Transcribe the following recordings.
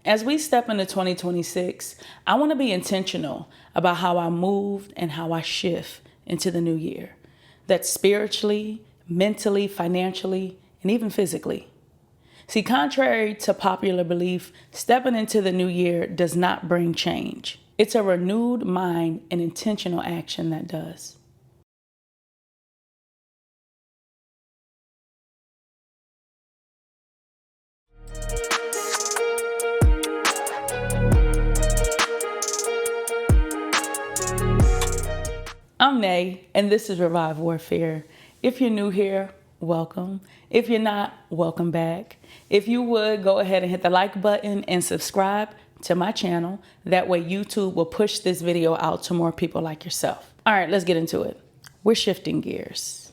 As we step into 2026, I want to be intentional about how I move and how I shift into the new year. That's spiritually, mentally, financially, and even physically. See, contrary to popular belief, stepping into the new year does not bring change. It's a renewed mind and intentional action that does. I'm Nay, and this is Revive Warfare. If you're new here, welcome. If you're not, welcome back. If you would, go ahead and hit the like button and subscribe to my channel. That way YouTube will push this video out to more people like yourself. All right, let's get into it. We're shifting gears.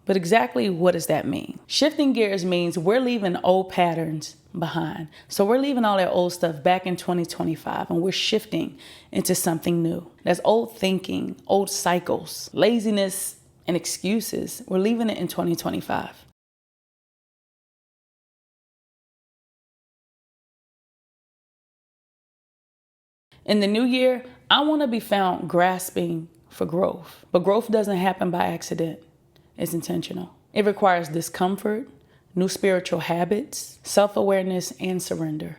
But exactly what does that mean? Shifting gears means we're leaving old patterns behind. So we're leaving all that old stuff back in 2025 and we're shifting into something new. That's old thinking, old cycles, laziness, and excuses. We're leaving it in 2025. In the new year, I want to be found grasping for growth. But growth doesn't happen by accident. It's intentional. It requires discomfort, new spiritual habits, self-awareness, and surrender.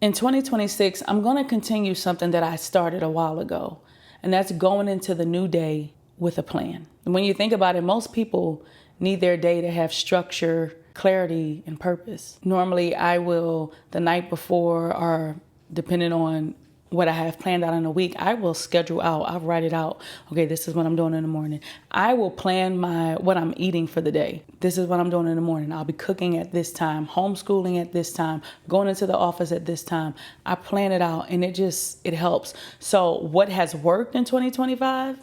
In 2026, I'm going to continue something that I started a while ago, and that's going into the new day with a plan. And when you think about it, most people need their day to have structure, clarity, and purpose. Normally, I will, the night before or depending on what I have planned out in a week, I will schedule out, I'll write it out. Okay, this is what I'm doing in the morning. I will plan what I'm eating for the day. This is what I'm doing in the morning. I'll be cooking at this time, homeschooling at this time, going into the office at this time. I plan it out and it helps. So what has worked in 2025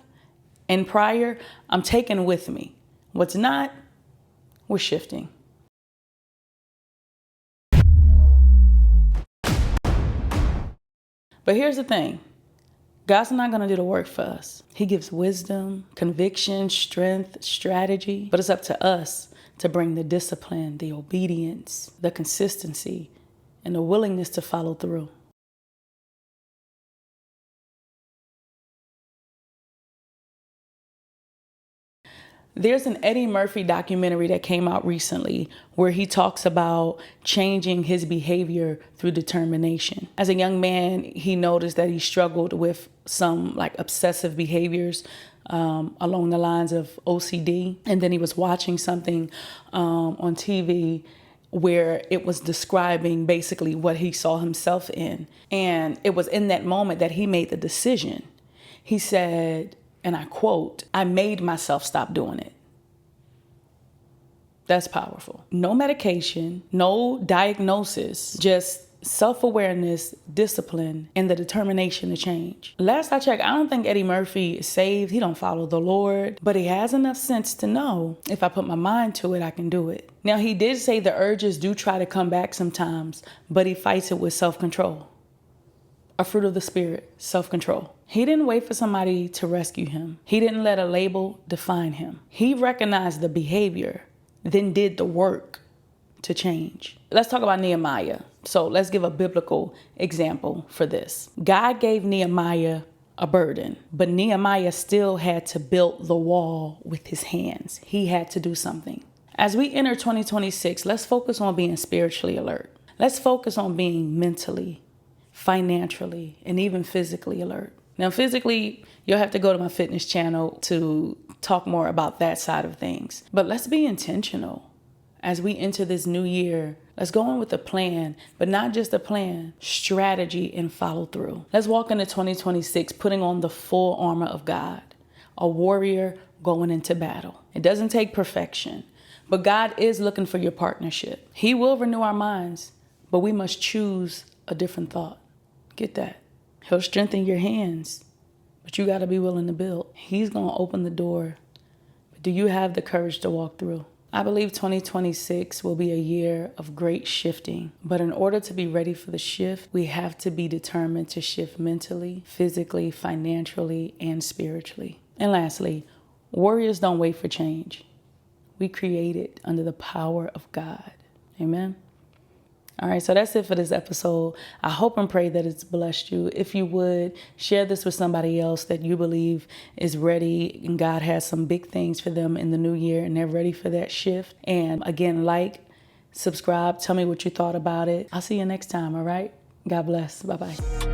and prior, I'm taking with me. What's not, we're shifting. But here's the thing. God's not going to do the work for us. He gives wisdom, conviction, strength, strategy. But it's up to us to bring the discipline, the obedience, the consistency, and the willingness to follow through. There's an Eddie Murphy documentary that came out recently where he talks about changing his behavior through determination. As a young man, he noticed that he struggled with some obsessive behaviors along the lines of OCD. And then he was watching something on TV where it was describing basically what he saw himself in. And it was in that moment that he made the decision. He said, and I quote, "I made myself stop doing it." That's powerful. No medication, no diagnosis, just self-awareness, discipline, and the determination to change. Last I checked, I don't think Eddie Murphy is saved. He don't follow the Lord, but he has enough sense to know if I put my mind to it, I can do it. Now, he did say the urges do try to come back sometimes, but he fights it with self-control. A fruit of the Spirit, self-control. He didn't wait for somebody to rescue him. He didn't let a label define him. He recognized the behavior, then did the work to change. Let's talk about Nehemiah. So let's give a biblical example for this. God gave Nehemiah a burden, but Nehemiah still had to build the wall with his hands. He had to do something. As we enter 2026, let's focus on being spiritually alert. Let's focus on being mentally, financially, and even physically alert. Now, physically, you'll have to go to my fitness channel to talk more about that side of things. But let's be intentional. As we enter this new year, let's go in with a plan, but not just a plan, strategy and follow through. Let's walk into 2026 putting on the full armor of God, a warrior going into battle. It doesn't take perfection, but God is looking for your partnership. He will renew our minds, but we must choose a different thought. Get that? He'll strengthen your hands, but you got to be willing to build. He's going to open the door, but do you have the courage to walk through? I believe 2026 will be a year of great shifting, but in order to be ready for the shift, we have to be determined to shift mentally, physically, financially, and spiritually. And lastly, warriors don't wait for change. We created under the power of God. Amen. All right, so that's it for this episode. I hope and pray that it's blessed you. If you would, share this with somebody else that you believe is ready and God has some big things for them in the new year and they're ready for that shift. And again, like, subscribe, tell me what you thought about it. I'll see you next time, all right? God bless. Bye-bye.